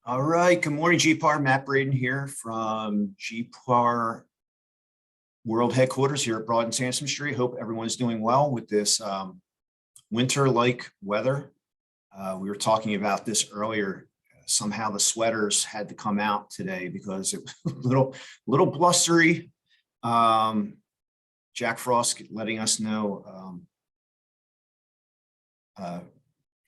All right. Good morning, GPAR. Matt Braden here from GPAR World Headquarters here at Broad and Sansom Street. Hope everyone's doing well with this winter-like weather. We were talking about this earlier. Somehow the sweaters had to come out today because it was a little blustery. Jack Frost letting us know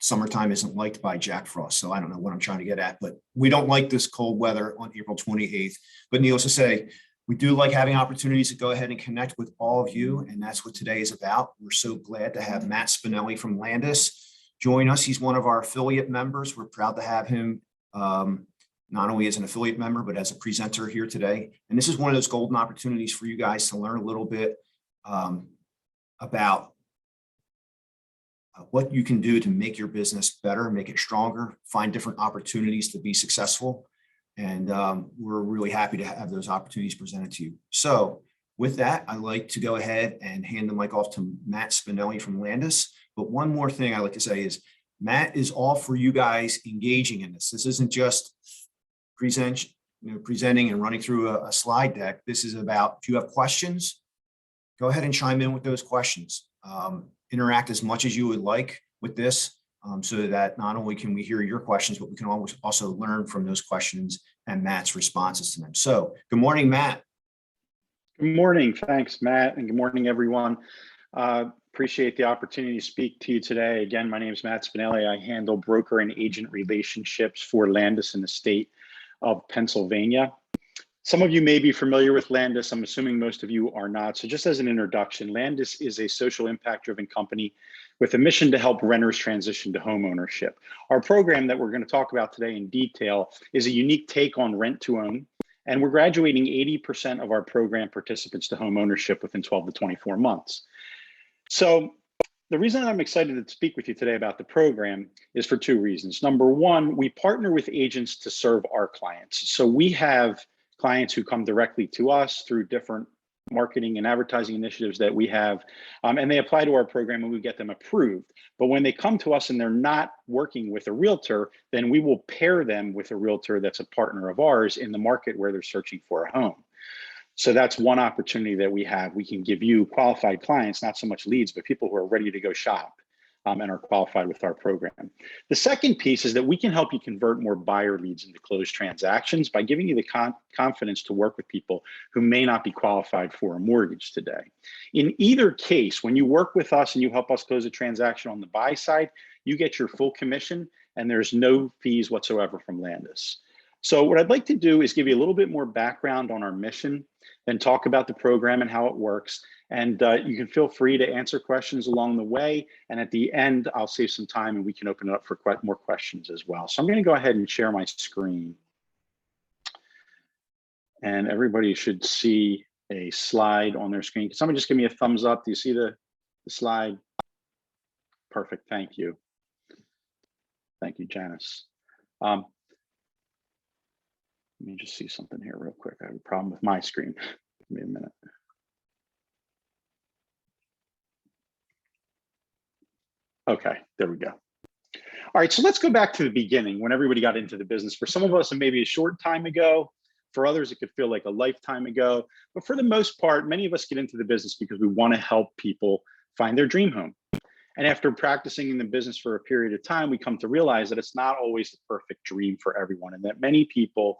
summertime isn't liked by Jack Frost. So I don't know what I'm trying to get at, but we don't like this cold weather on April 28th. But needless to say, we do like having opportunities to go ahead and connect with all of you. And that's what today is about. We're so glad to have Matt Spinelli from Landis join us. He's one of our affiliate members. We're proud to have him not only as an affiliate member, but as a presenter here today. And this is one of those golden opportunities for you guys to learn a little bit about what you can do to make your business better, make it stronger, find different opportunities to be successful. And we're really happy to have those opportunities presented to you. So with that, I'd like to go ahead and hand the mic off to Matt Spinelli from Landis. But one more thing I like to say is Matt is all for you guys engaging in this. This isn't just presenting and running through a slide deck. This is about, if you have questions, go ahead and chime in with those questions. Interact as much as you would like with this so that not only can we hear your questions, but we can always also learn from those questions and Matt's responses to them. So good morning, Matt. Good morning. Thanks, Matt. And good morning, everyone. Appreciate the opportunity to speak to you today. Again, my name is Matt Spinelli. I handle broker and agent relationships for Landis in the state of Pennsylvania. Some of you may be familiar with Landis. I'm assuming most of you are not. So just as an introduction, Landis is a social impact driven company with a mission to help renters transition to home ownership. Our program that we're going to talk about today in detail is a unique take on rent to own. And we're graduating 80% of our program participants to home ownership within 12 to 24 months. So the reason I'm excited to speak with you today about the program is for two reasons. Number one, we partner with agents to serve our clients. So we have clients who come directly to us through different marketing and advertising initiatives that we have, and they apply to our program and we get them approved. But when they come to us and they're not working with a realtor, then we will pair them with a realtor that's a partner of ours in the market where they're searching for a home. So that's one opportunity that we have. We can give you qualified clients, not so much leads, but people who are ready to go shop and are qualified with our program. The second piece is that we can help you convert more buyer leads into closed transactions by giving you the confidence to work with people who may not be qualified for a mortgage today. In either case, when you work with us and you help us close a transaction on the buy side, you get your full commission and there's no fees whatsoever from Landis. So what I'd like to do is give you a little bit more background on our mission and talk about the program and how it works. And you can feel free to answer questions along the way. And at the end, I'll save some time and we can open it up for quite more questions as well. So I'm going to go ahead and share my screen. And everybody should see a slide on their screen. Can someone just give me a thumbs up? Do you see the slide? Perfect. Thank you. Thank you, Janice. Let me just see something here real quick. I have a problem with my screen. Give me a minute. Okay, there we go. All right, so let's go back to the beginning when everybody got into the business. For some of us, it may be a short time ago. For others, it could feel like a lifetime ago. But for the most part, many of us get into the business because we want to help people find their dream home. And after practicing in the business for a period of time, we come to realize that it's not always the perfect dream for everyone and that many people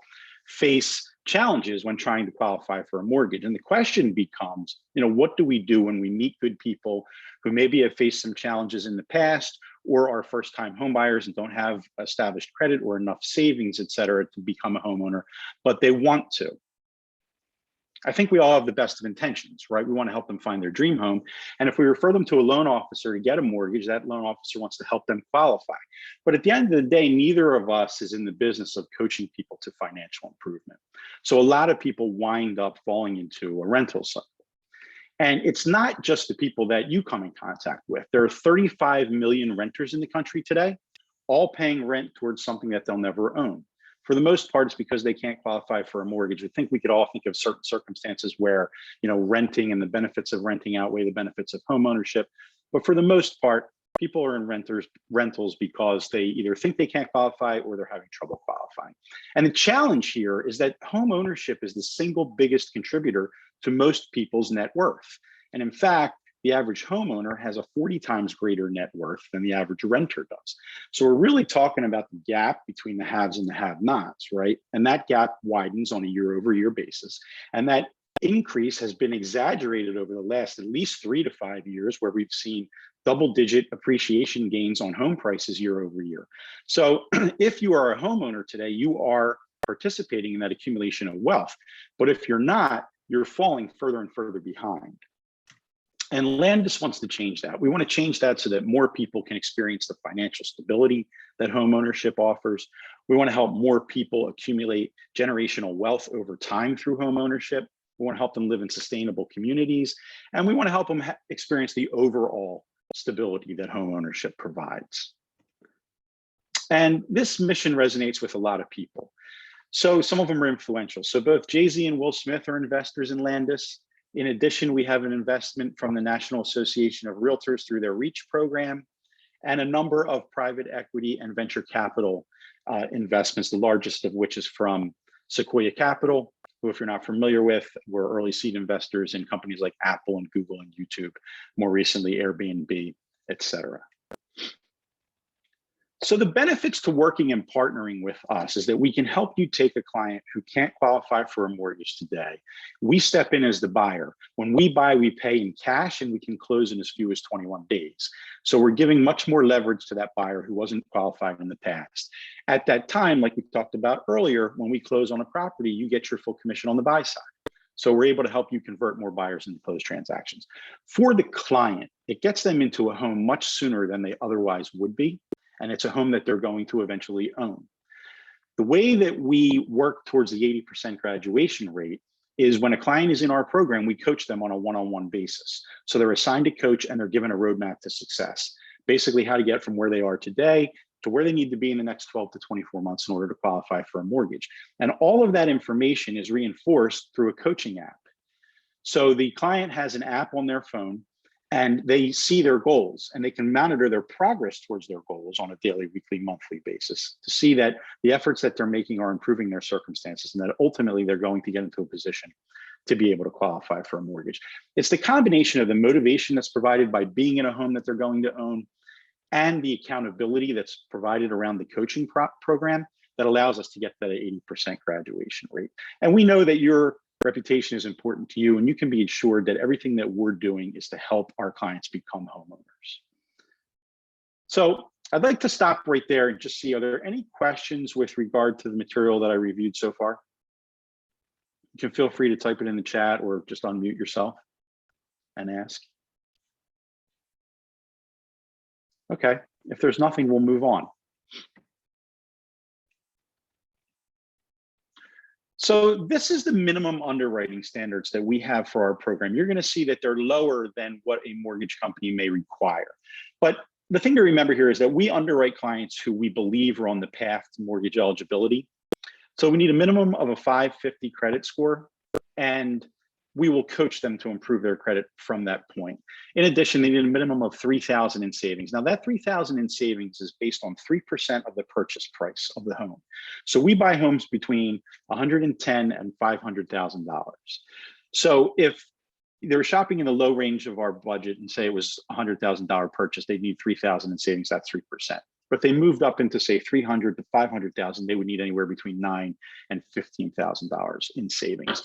face challenges when trying to qualify for a mortgage. And the question becomes, what do we do when we meet good people who maybe have faced some challenges in the past or are first-time homebuyers and don't have established credit or enough savings, et cetera, to become a homeowner, but they want to? I think we all have the best of intentions, right? We want to help them find their dream home. And if we refer them to a loan officer to get a mortgage, that loan officer wants to help them qualify. But at the end of the day, neither of us is in the business of coaching people to financial improvement. So a lot of people wind up falling into a rental cycle. And it's not just the people that you come in contact with. There are 35 million renters in the country today, all paying rent towards something that they'll never own. For the most part, it's because they can't qualify for a mortgage. I think we could all think of certain circumstances where, renting and the benefits of renting outweigh the benefits of home ownership. But for the most part, People are in rentals because they either think they can't qualify or they're having trouble qualifying. And the challenge here is that home ownership is the single biggest contributor to most people's net worth. And in fact, the average homeowner has a 40 times greater net worth than the average renter does. So we're really talking about the gap between the haves and the have-nots, right? And that gap widens on a year-over-year basis. And that increase has been exaggerated over the last at least 3 to 5 years, where we've seen double-digit appreciation gains on home prices year over year. So if you are a homeowner today, you are participating in that accumulation of wealth. But if you're not, you're falling further and further behind. And Landis wants to change that. We want to change that so that more people can experience the financial stability that home ownership offers. We want to help more people accumulate generational wealth over time through home ownership. We want to help them live in sustainable communities. And we want to help them experience the overall stability that home ownership provides. And this mission resonates with a lot of people. So some of them are influential. So both Jay-Z and Will Smith are investors in Landis. In addition, we have an investment from the National Association of Realtors through their REACH program, and a number of private equity and venture capital investments, the largest of which is from Sequoia Capital, who, if you're not familiar with, were early seed investors in companies like Apple and Google and YouTube, more recently Airbnb, et cetera. So the benefits to working and partnering with us is that we can help you take a client who can't qualify for a mortgage today. We step in as the buyer. When we buy, we pay in cash and we can close in as few as 21 days. So we're giving much more leverage to that buyer who wasn't qualified in the past. At that time, like we talked about earlier, when we close on a property, you get your full commission on the buy side. So we're able to help you convert more buyers into closed transactions. For the client, it gets them into a home much sooner than they otherwise would be. And it's a home that they're going to eventually own. The way that we work towards the 80% graduation rate is when a client is in our program, we coach them on a one-on-one basis. So they're assigned a coach and they're given a roadmap to success. Basically how to get from where they are today to where they need to be in the next 12 to 24 months in order to qualify for a mortgage. And all of that information is reinforced through a coaching app. So the client has an app on their phone, and they see their goals and they can monitor their progress towards their goals on a daily, weekly, monthly basis to see that the efforts that they're making are improving their circumstances and that ultimately they're going to get into a position to be able to qualify for a mortgage. It's the combination of the motivation that's provided by being in a home that they're going to own and the accountability that's provided around the coaching program that allows us to get that 80% graduation rate. And we know that your reputation is important to you, and you can be assured that everything that we're doing is to help our clients become homeowners. So I'd like to stop right there and just see, are there any questions with regard to the material that I reviewed so far? You can feel free to type it in the chat or just unmute yourself and ask. Okay, if there's nothing, we'll move on. So this is the minimum underwriting standards that we have for our program. You're going to see that they're lower than what a mortgage company may require. But the thing to remember here is that we underwrite clients who we believe are on the path to mortgage eligibility. So we need a minimum of a 550 credit score, and we will coach them to improve their credit from that point. In addition, they need a minimum of $3,000 in savings. Now that $3,000 in savings is based on 3% of the purchase price of the home. So we buy homes between $110,000 and $500,000. So if they're shopping in the low range of our budget and say it was $100,000 purchase, they'd need $3,000 in savings, that's 3%. But if they moved up into say $300,000 to $500,000, they would need anywhere between $9,000 and $15,000 in savings.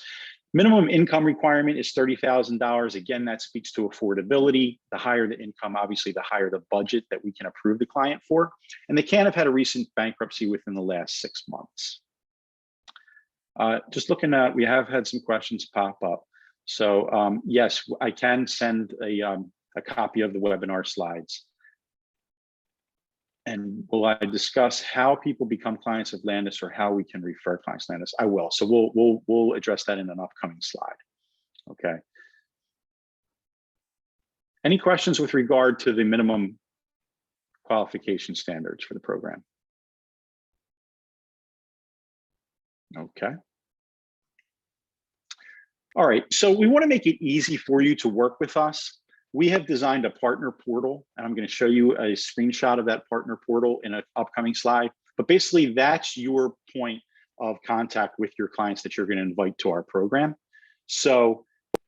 Minimum income requirement is $30,000. Again, that speaks to affordability. The higher the income, obviously, the higher the budget that we can approve the client for. And they can't have had a recent bankruptcy within the last 6 months. Just looking at, we have had some questions pop up. So yes, I can send a copy of the webinar slides. And will I discuss how people become clients of Landis or how we can refer clients to Landis? I will. So we'll address that in an upcoming slide. Okay. Any questions with regard to the minimum qualification standards for the program? Okay. All right. So we want to make it easy for you to work with us. We have designed a partner portal, and I'm going to show you a screenshot of that partner portal in an upcoming slide. But basically, that's your point of contact with your clients that you're going to invite to our program. So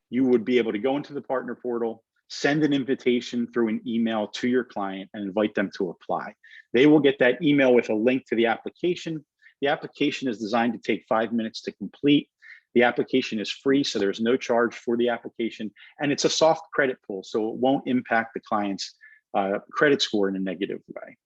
you would be able to go into the partner portal, send an invitation through an email to your client and invite them to apply. They will get that email with a link to the application. The application is designed to take 5 minutes to complete. The application is free, so there's no charge for the application, and it's a soft credit pull, so it won't impact the client's credit score in a negative way.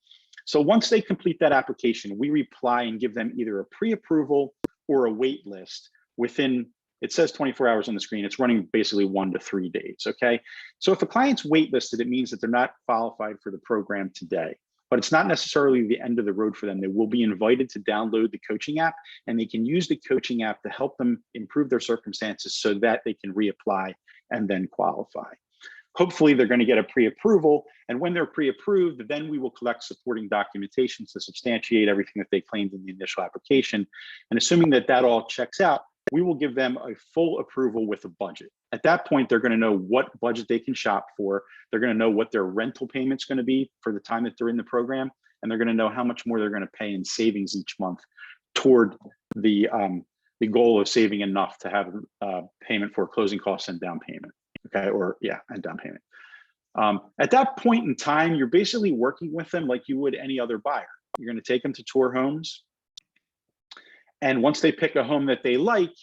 So once they complete that application, we reply and give them either a pre-approval or a wait list within, it says 24 hours on the screen, it's running basically 1 to 3 days, okay? So if a client's waitlisted, it means that they're not qualified for the program today, but it's not necessarily the end of the road for them. They will be invited to download the coaching app, and they can use the coaching app to help them improve their circumstances so that they can reapply and then qualify. Hopefully they're going to get a pre-approval, and when they're pre-approved, then we will collect supporting documentation to substantiate everything that they claimed in the initial application. And assuming that that all checks out, we will give them a full approval with a budget. At that point, they're going to know what budget they can shop for. They're going to know what their rental payment's going to be for the time that they're in the program, and they're going to know how much more they're going to pay in savings each month toward the goal of saving enough to have payment for closing costs and down payment. Okay, or yeah, and down payment. At that point in time, you're basically working with them like you would any other buyer. You're going to take them to tour homes. And once they pick a home that they like,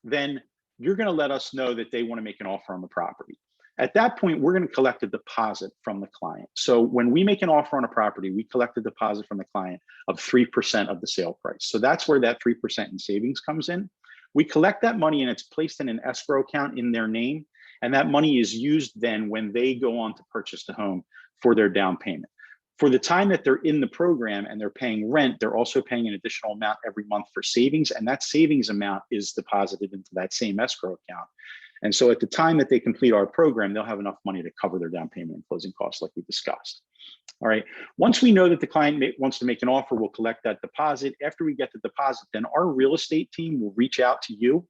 then you're going to let us know that they want to make an offer on the property. At that point, we're going to collect a deposit from the client. So when we make an offer on a property, we collect a deposit from the client of 3% of the sale price. So that's where that 3% in savings comes in. We collect that money and it's placed in an escrow account in their name. And that money is used then when they go on to purchase the home for their down payment. For the time that they're in the program and they're paying rent, they're also paying an additional amount every month for savings, and that savings amount is deposited into that same escrow account. And so at the time that they complete our program, they'll have enough money to cover their down payment and closing costs like we discussed. All right, once we know that the client wants to make an offer, we'll collect that deposit. After we get the deposit, then our real estate team will reach out to you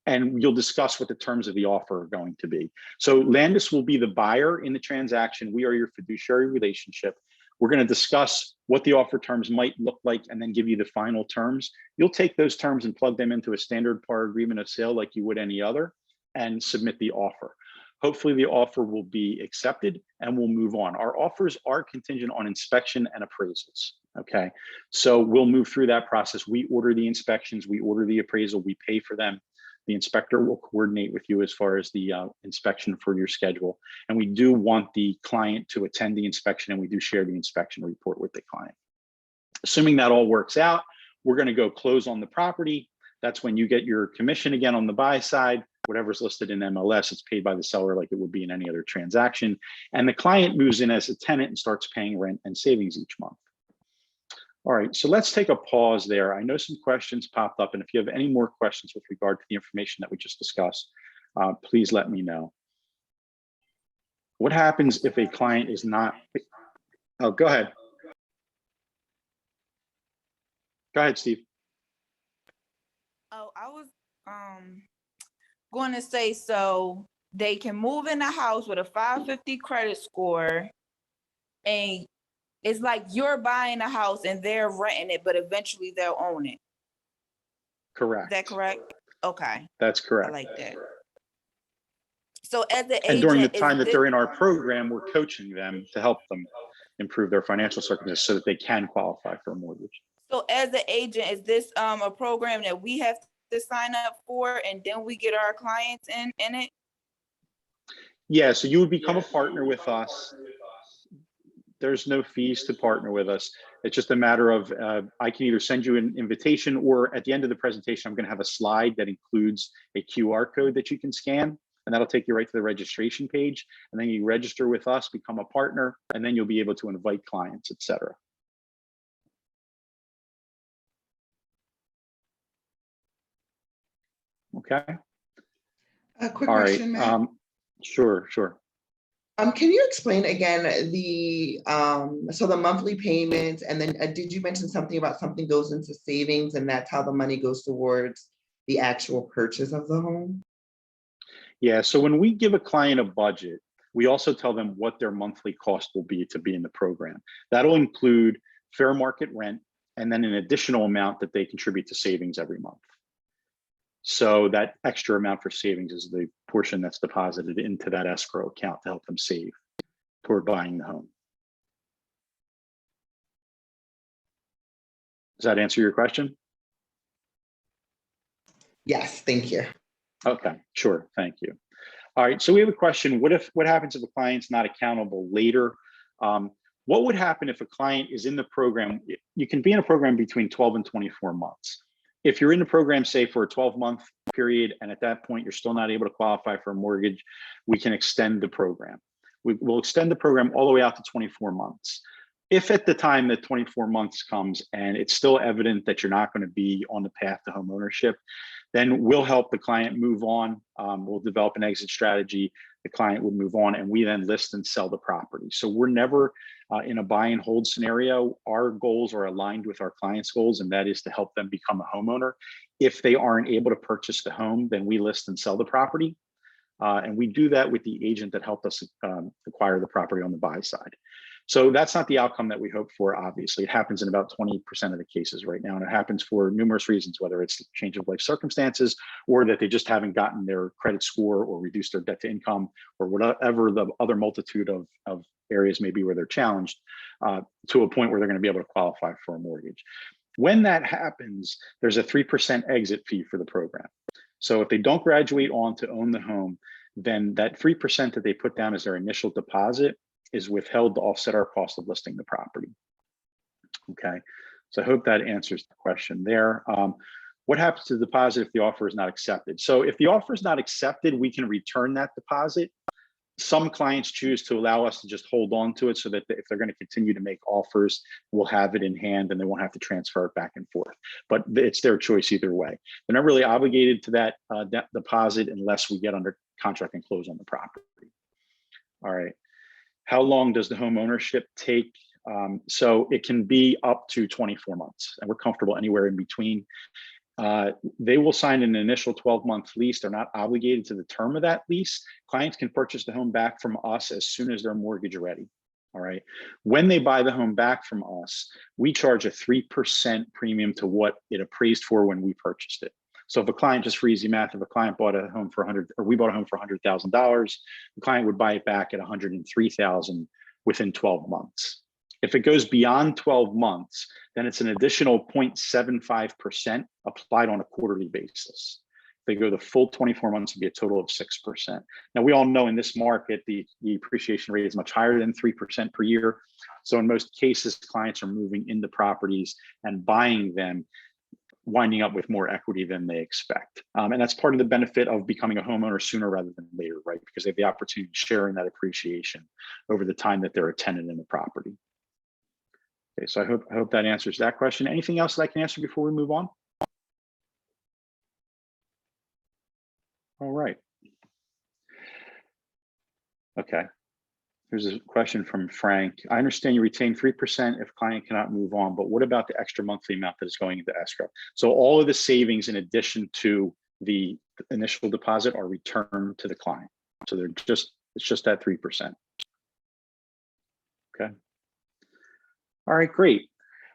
and you'll discuss what the terms of the offer are going to be. So Landis will be the buyer in the transaction. We are your fiduciary relationship. We're going to discuss what the offer terms might look like and then give you the final terms. You'll take those terms and plug them into a standard PAR agreement of sale like you would any other and submit the offer. Hopefully the offer will be accepted and we'll move on. Our offers are contingent on inspection and appraisals, okay? So we'll move through that process. We order the inspections, we order the appraisal, we pay for them. The inspector will coordinate with you as far as the inspection for your schedule. And we do want the client to attend the inspection, and we do share the inspection report with the client. Assuming that all works out, we're going to go close on the property. That's when you get your commission again on the buy side. Whatever's listed in MLS, it's paid by the seller like it would be in any other transaction. And the client moves in as a tenant and starts paying rent and savings each month. All right, so let's take a pause there. I know some questions popped up, and if you have any more questions with regard to the information that we just discussed, please let me know. What happens if a client is not, oh, go ahead. Go ahead, Steve. Oh, I was going to say, so they can move in a house with a 550 credit score, and it's like you're buying a house and they're renting it, but eventually they'll own it. Correct. Is that correct? Okay. That's correct. I like that. So as the agent, and during the time that they're in our program, we're coaching them to help them improve their financial circumstances so that they can qualify for a mortgage. So as the agent, is this a program that we have to sign up for and then we get our clients in it? Yeah, so you would become a partner with us. There's no fees to partner with us. It's just a matter of, I can either send you an invitation, or at the end of the presentation, I'm going to have a slide that includes a QR code that you can scan, and that'll take you right to the registration page. And then you register with us, become a partner, and then you'll be able to invite clients, et cetera. Okay. A quick All question, right. Matt. Sure. Can you explain again the so the monthly payments, and then did you mention something about something goes into savings and that's how the money goes towards the actual purchase of the home? Yeah, so when we give a client a budget, We also tell them what their monthly cost will be to be in the program. That'll include fair market rent and then an additional amount that they contribute to savings every month. So that extra amount for savings is the portion that's deposited into that escrow account to help them save toward buying the home. Does that answer your question? Yes, thank you. Okay, sure, thank you. All right, so we have a question. What happens if a client's not accountable later? What would happen if a client is in the program? You can be in a program between 12 and 24 months. If you're in the program, say for a 12-month period, and at that point you're still not able to qualify for a mortgage, we can extend the program. We'll extend the program all the way out to 24 months. If at the time that 24 months comes and it's still evident that you're not going to be on the path to home ownership, then we'll help the client move on. We'll develop an exit strategy. The client would move on, and we then list and sell the property. So we're never in a buy and hold scenario. Our goals are aligned with our clients' goals, and that is to help them become a homeowner. If they aren't able to purchase the home, then we list and sell the property. And we do that with the agent that helped us acquire the property on the buy side. So that's not the outcome that we hope for, obviously. It happens in about 20% of the cases right now, and it happens for numerous reasons, whether it's change of life circumstances or that they just haven't gotten their credit score or reduced their debt to income or whatever the other multitude of areas may be where they're challenged to a point where they're going to be able to qualify for a mortgage. When that happens, there's a 3% exit fee for the program. So if they don't graduate on to own the home, then that 3% that they put down as their initial deposit is withheld to offset our cost of listing the property. Okay, so I hope that answers the question there. What happens to the deposit if the offer is not accepted? So if the offer is not accepted, we can return that deposit. Some clients choose to allow us to just hold on to it so that if they're going to continue to make offers, we'll have it in hand and they won't have to transfer it back and forth. But it's their choice either way. They're not really obligated to that deposit unless we get under contract and close on the property. All right. How long does the home ownership take? So it can be up to 24 months, and we're comfortable anywhere in between. They will sign an initial 12-month lease. They're not obligated to the term of that lease. Clients can purchase the home back from us as soon as they're mortgage ready. All right. When they buy the home back from us, we charge a 3% premium to what it appraised for when we purchased it. So if a client, just for easy math, if a client bought a home for we bought a home for $100,000, the client would buy it back at $103,000 within 12 months. If it goes beyond 12 months, then it's an additional 0.75% applied on a quarterly basis. If they go the full 24 months, it'd be a total of 6%. Now, we all know in this market, the appreciation rate is much higher than 3% per year. So in most cases, clients are moving into properties and buying them, winding up with more equity than they expect. And that's part of the benefit of becoming a homeowner sooner rather than later, right? Because they have the opportunity to share in that appreciation over the time that they're a tenant in the property. Okay, so I hope that answers that question. Anything else that I can answer before we move on? All right. Okay. Here's a question from Frank. I understand you retain 3% if client cannot move on, but what about the extra monthly amount that is going into escrow? So all of the savings in addition to the initial deposit are returned to the client. So it's just that 3%. Okay. All right, great.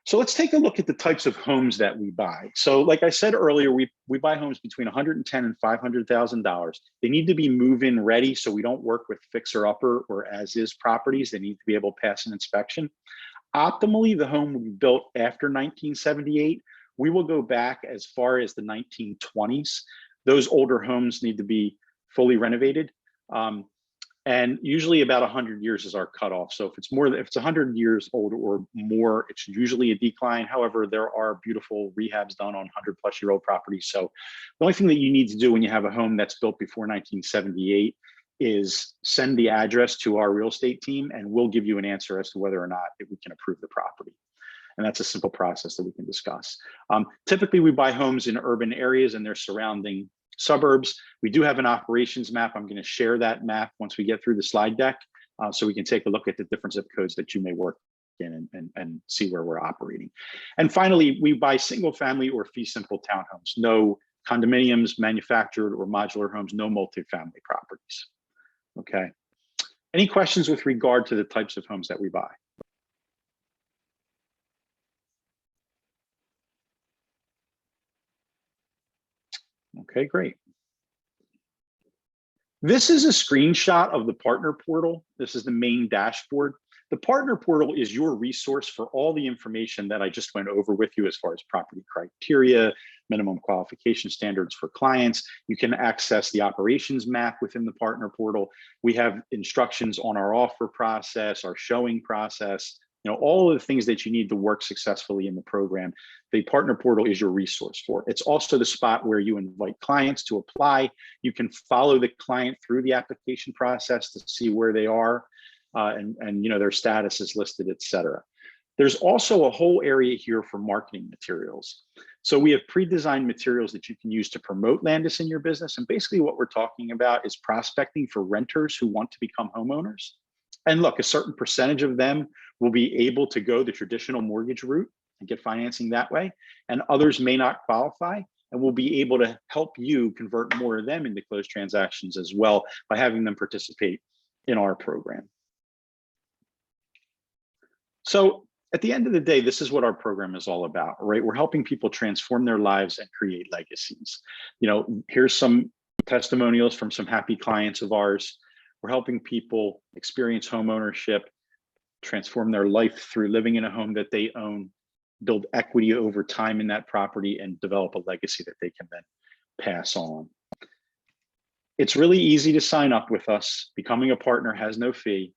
So let's take a look at the types of homes that we buy. So like I said earlier, we buy homes between $110,000 and $500,000. They need to be move-in ready, so we don't work with fixer-upper or as-is properties. They need to be able to pass an inspection. Optimally, the home will be built after 1978. We will go back as far as the 1920s. Those older homes need to be fully renovated. And usually about 100 years is our cutoff. So if it's 100 years old or more, it's usually a decline. However, there are beautiful rehabs done on 100-plus-year-old properties. So the only thing that you need to do when you have a home that's built before 1978 is send the address to our real estate team, and we'll give you an answer as to whether or not we can approve the property. And that's a simple process that we can discuss. Typically, we buy homes in urban areas and their surrounding suburbs. We do have an operations map. I'm going to share that map once we get through the slide deck, so we can take a look at the different zip codes that you may work in and see where we're operating. And finally, we buy single family or fee simple townhomes, no condominiums, manufactured or modular homes, no multifamily properties. Okay. Any questions with regard to the types of homes that we buy? Okay, great. This is a screenshot of the partner portal. This is the main dashboard. The partner portal is your resource for all the information that I just went over with you as far as property criteria, minimum qualification standards for clients. You can access the operations map within the partner portal. We have instructions on our offer process, our showing process, all of the things that you need to work successfully in the program. The partner portal is your resource for. It's also the spot where you invite clients to apply. You can follow the client through the application process to see where they are and their status is listed, etc. There's also a whole area here for marketing materials. So we have pre-designed materials that you can use to promote Landis in your business. And basically what we're talking about is prospecting for renters who want to become homeowners. And look, a certain percentage of them will be able to go the traditional mortgage route and get financing that way. And others may not qualify, and we'll be able to help you convert more of them into closed transactions as well by having them participate in our program. So at the end of the day, this is what our program is all about, right? We're helping people transform their lives and create legacies. Here's some testimonials from some happy clients of ours. We're helping people experience home ownership, transform their life through living in a home that they own, build equity over time in that property, and develop a legacy that they can then pass on. It's really easy to sign up with us. Becoming a partner has no fee.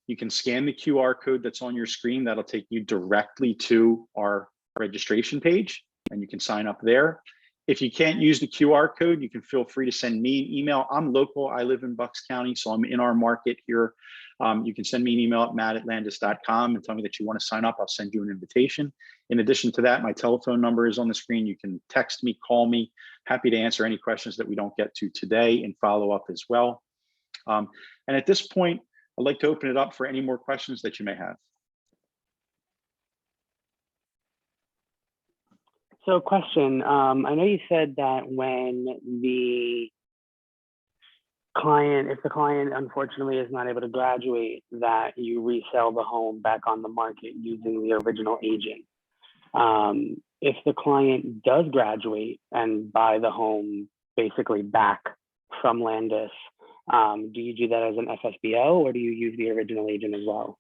You can scan the QR code that's on your screen. That'll take you directly to our registration page, and you can sign up there. If you can't use the QR code, you can feel free to send me an email. I'm local, I live in Bucks County, so I'm in our market here. You can send me an email at matt@landis.com and tell me that you want to sign up. I'll send you an invitation. In addition to that, my telephone number is on the screen. You can text me, call me. Happy to answer any questions that we don't get to today and follow up as well. And at this point, I'd like to open it up for any more questions that you may have. So question, I know you said that when the client, if the client unfortunately is not able to graduate, that you resell the home back on the market using the original agent. If the client does graduate and buy the home basically back from Landis, do you do that as an FSBO or do you use the original agent as well?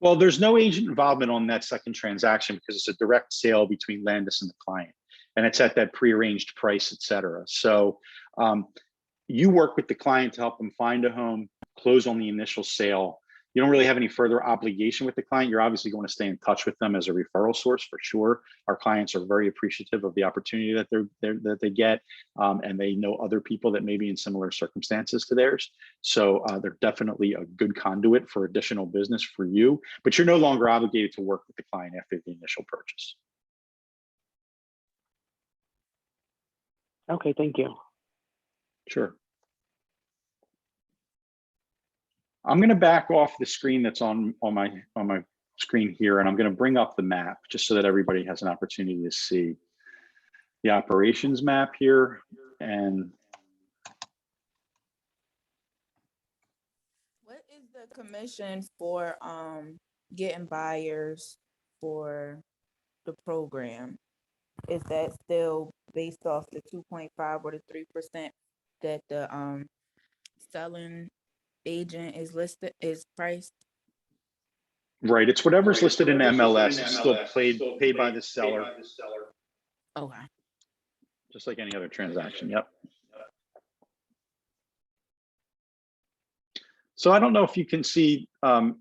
Well, there's no agent involvement on that second transaction because it's a direct sale between Landis and the client, and it's at that prearranged price, et cetera. So you work with the client to help them find a home, close on the initial sale. You don't really have any further obligation with the client. You're obviously going to stay in touch with them as a referral source for sure. Our clients are very appreciative of the opportunity that they get, and they know other people that may be in similar circumstances to theirs. So they're definitely a good conduit for additional business for you, but you're no longer obligated to work with the client after the initial purchase. Okay, thank you. Sure. I'm going to back off the screen that's on my screen here, and I'm going to bring up the map just so that everybody has an opportunity to see the operations map here. And what is the commission for getting buyers for the program? Is that still based off the 2.5 or the 3% that the selling agent is priced? right, it's whatever's listed in MLS. It's still paid by the seller. Okay. Just like any other transaction. Yep. So I don't know if you can see,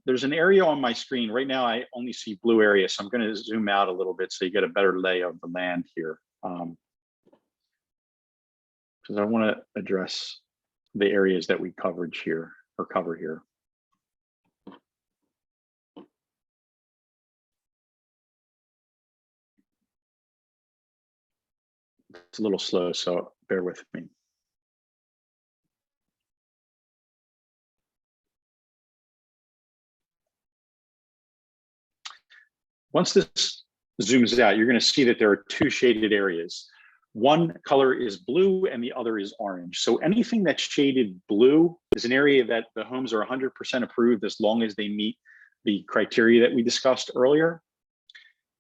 there's an area on my screen. Right now, I only see blue areas. So I'm going to zoom out a little bit so you get a better lay of the land here. Because I want to address the areas that we cover here. It's a little slow, so bear with me. Once this zooms out, you're going to see that there are two shaded areas. One color is blue and the other is orange. So anything that's shaded blue is an area that the homes are 100% approved as long as they meet the criteria that we discussed earlier.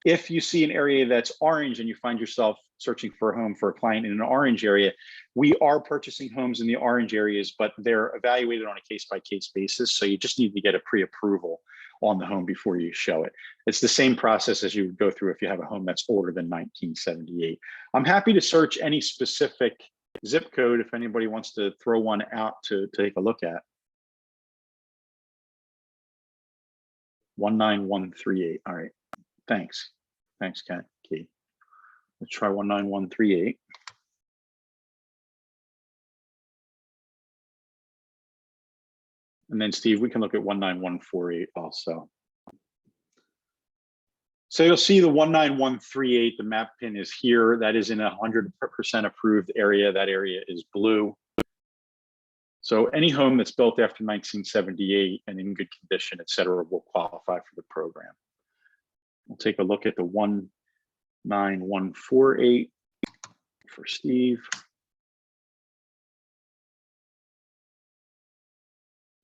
If you see an area that's orange and you find yourself searching for a home for a client in an orange area, we are purchasing homes in the orange areas, but they're evaluated on a case-by-case basis. So you just need to get a pre-approval on the home before you show it. It's the same process as you would go through if you have a home that's older than 1978. I'm happy to search any specific zip code if anybody wants to throw one out to take a look at. 19138. All right. Thanks. Thanks, Kate. Let's try 19138. And then Steve, we can look at 19148 also. So you'll see the 19138, the map pin is here. That is in a 100% approved area. That area is blue. So any home that's built after 1978 and in good condition, et cetera, will qualify for the program. We'll take a look at the 19148 for Steve.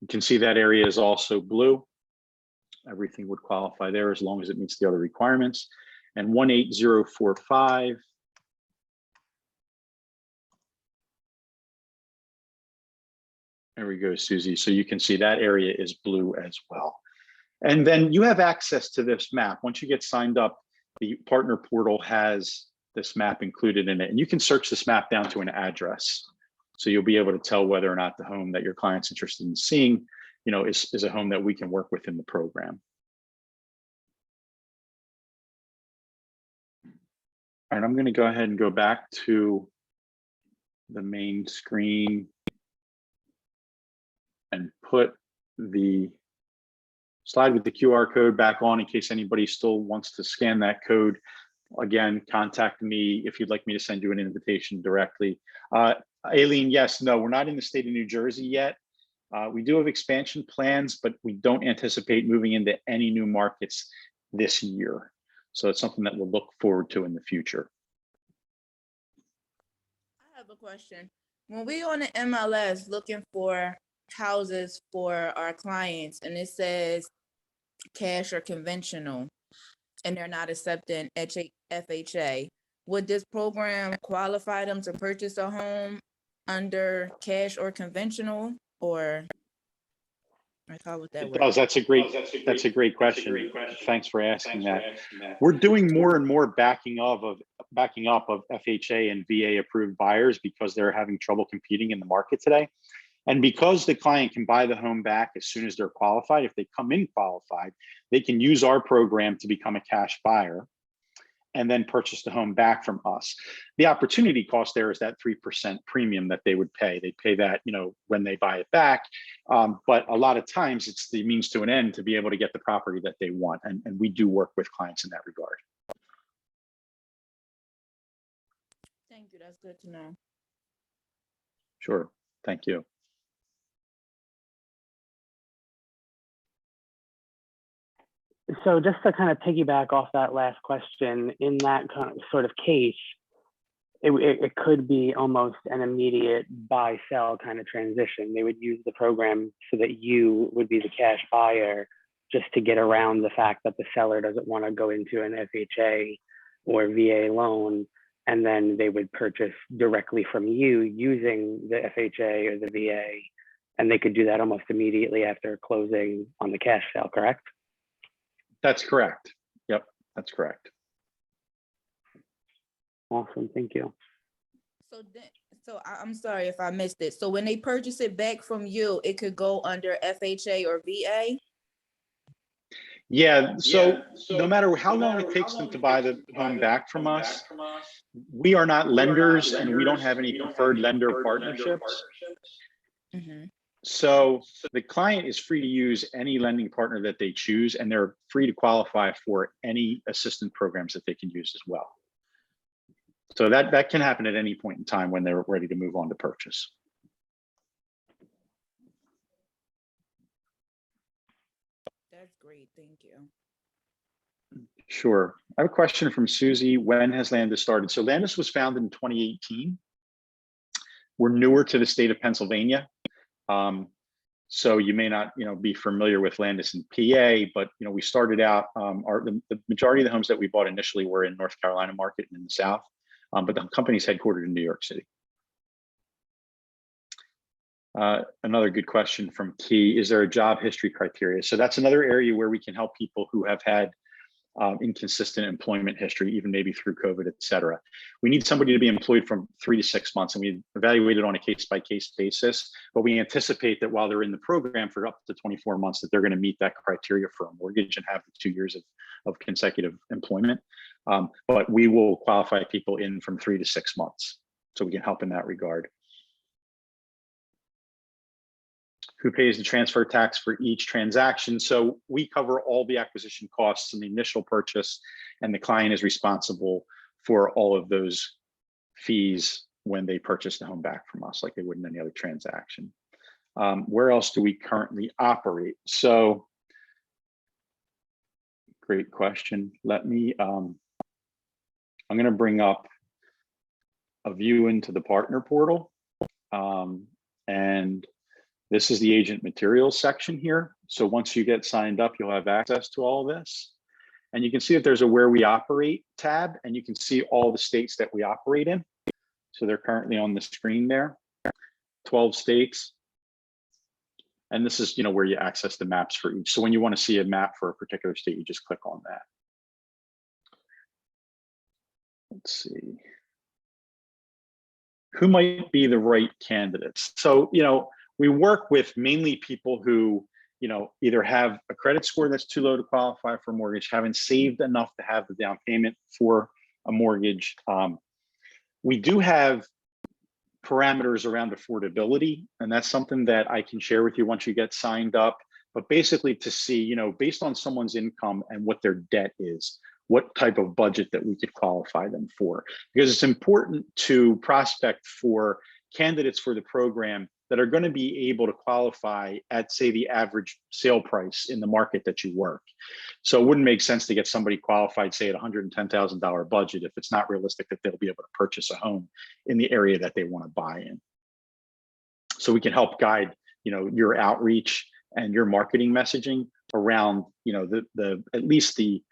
You can see that area is also blue. Everything would qualify there as long as it meets the other requirements. And 18045. There we go, Susie. So you can see that area is blue as well. And then you have access to this map. Once you get signed up, the partner portal has this map included in it. And you can search this map down to an address. So you'll be able to tell whether or not the home that your client's interested in seeing, you know, is a home that we can work with in the program. All right, I'm going to go ahead and go back to the main screen and put the slide with the QR code back on in case anybody still wants to scan that code. Again, contact me if you'd like me to send you an invitation directly. Aileen, yes, no, we're not in the state of New Jersey yet. We do have expansion plans, but we don't anticipate moving into any new markets this year. So it's something that we'll look forward to in the future. I have a question. When we on the MLS looking for houses for our clients and it says cash or conventional and they're not accepting FHA, would this program qualify them to purchase a home under cash or conventional, or like how would that It work? does. That's a great question. Thanks for asking that. We're doing more and more backing up of FHA and VA approved buyers because they're having trouble competing in the market today. And because the client can buy the home back as soon as they're qualified, if they come in qualified, they can use our program to become a cash buyer and then purchase the home back from us. The opportunity cost there is that 3% premium that they would pay. They pay that, you know, when they buy it back. But a lot of times it's the means to an end to be able to get the property that they want. And we do work with clients in that regard. Thank you. That's good to know. Sure. Thank you. So just to kind of piggyback off that last question, in that kind of sort of case, it could be almost an immediate buy-sell kind of transition. They would use the program so that you would be the cash buyer just to get around the fact that the seller doesn't want to go into an FHA or VA loan, and then they would purchase directly from you using the FHA or the VA, and they could do that almost immediately after closing on the cash sale, correct? That's correct. Yep, that's correct. Awesome, thank you. So I'm sorry if I missed it. So when they purchase it back from you, it could go under FHA or VA? Yeah, so no matter how long it takes them to buy the home back from us, we are not lenders and we don't have any preferred lender partnerships. Mm-hmm. So the client is free to use any lending partner that they choose, and they're free to qualify for any assistance programs that they can use as well. So that can happen at any point in time when they're ready to move on to purchase. That's great, thank you. Sure. I have a question from Susie. When has Landis started? So Landis was founded in 2018. We're newer to the state of Pennsylvania. So you may not, be familiar with Landis in PA, but we started out. The majority of the homes that we bought initially were in North Carolina market and in the South, but the company's headquartered in New York City. Another good question from Key: is there a job history criteria? So that's another area where we can help people who have had inconsistent employment history, even maybe through COVID, et cetera. We need somebody to be employed from 3 to 6 months, and we evaluate it on a case-by-case basis, but we anticipate that while they're in the program for up to 24 months, that they're going to meet that criteria for a mortgage and have the 2 years of consecutive employment. But we will qualify people in from 3 to 6 months, so we can help in that regard. Who pays the transfer tax for each transaction? So we cover all the acquisition costs in the initial purchase, and the client is responsible for all of those fees when they purchase the home back from us, like they would in any other transaction. Where else do we currently operate? So great question. Let me, I'm going to bring up a view into the partner portal. And this is the agent materials section here. So once you get signed up, you'll have access to all of this. And you can see that there's a where we operate tab, and you can see all the states that we operate in. So they're currently on the screen there, 12 states. And this is, where you access the maps for each. So when you want to see a map for a particular state, you just click on that. Let's see. Who might be the right candidates? So, we work with mainly people who, either have a credit score that's too low to qualify for a mortgage, haven't saved enough to have the down payment for a mortgage. We do have parameters around affordability, and that's something that I can share with you once you get signed up. But basically to see, based on someone's income and what their debt is, what type of budget that we could qualify them for. Because it's important to prospect for candidates for the program that are going to be able to qualify at, say, the average sale price in the market that you work. So it wouldn't make sense to get somebody qualified, say, at $110,000 budget if it's not realistic that they'll be able to purchase a home in the area that they want to buy in. So we can help guide, your outreach and your marketing messaging around, the at least the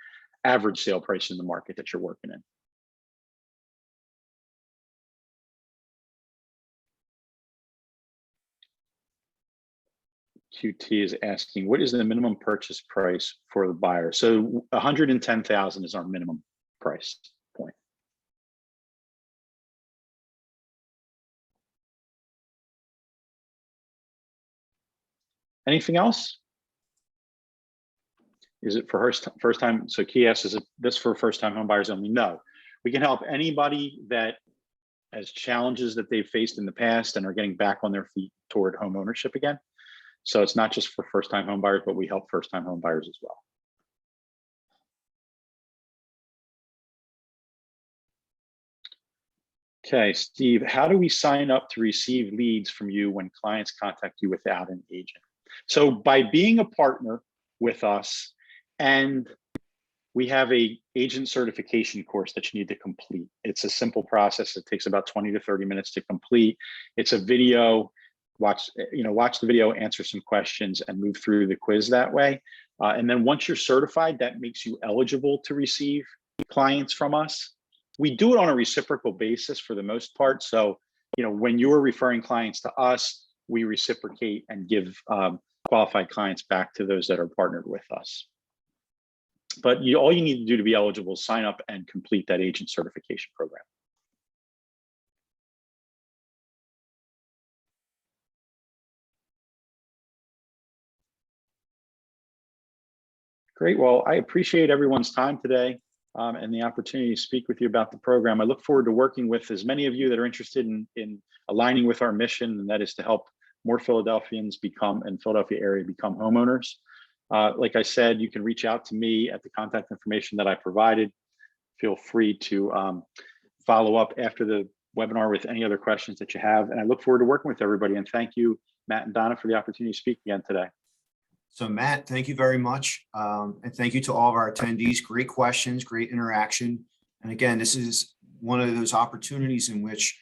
average sale price in the market that you're working in. QT is asking, what is the minimum purchase price for the buyer? So 110,000 is our minimum price point. Anything else? Is it for first time? So Key asks, is it this for first time home buyers only? No, we can help anybody that has challenges that they've faced in the past and are getting back on their feet toward home ownership again. So it's not just for first-time home buyers, but we help first-time home buyers as well. Okay, Steve, how do we sign up to receive leads from you when clients contact you without an agent? So by being a partner with us, and we have a agent certification course that you need to complete. It's a simple process. It takes about 20 to 30 minutes to complete. It's a video. Watch the video, answer some questions, and move through the quiz that way. And then once you're certified, that makes you eligible to receive clients from us. We do it on a reciprocal basis for the most part. So, when you're referring clients to us, we reciprocate and give qualified clients back to those that are partnered with us. But all you need to do to be eligible is sign up and complete that agent certification program. Great. Well, I appreciate everyone's time today and the opportunity to speak with you about the program. I look forward to working with as many of you that are interested in aligning with our mission, and that is to help more Philadelphians and Philadelphia area become homeowners. Like I said, you can reach out to me at the contact information that I provided. Feel free to follow up after the webinar with any other questions that you have. And I look forward to working with everybody. And thank you, Matt and Donna, for the opportunity to speak again today. So Matt, thank you very much. And thank you to all of our attendees. Great questions, great interaction. And again, this is one of those opportunities in which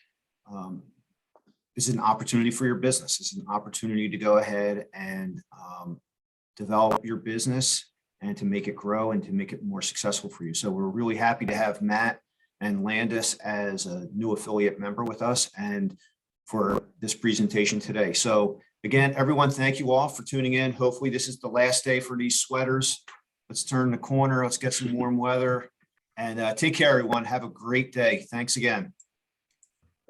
this is an opportunity for your business. This is an opportunity to go ahead and develop your business and to make it grow and to make it more successful for you. So we're really happy to have Matt and Landis as a new affiliate member with us and for this presentation today. So again, everyone, thank you all for tuning in. Hopefully this is the last day for these sweaters. Let's turn the corner. Let's get some warm weather and take care, everyone. Have a great day. Thanks again.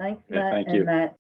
Thanks, Yeah, Matt. thank And you. Matt,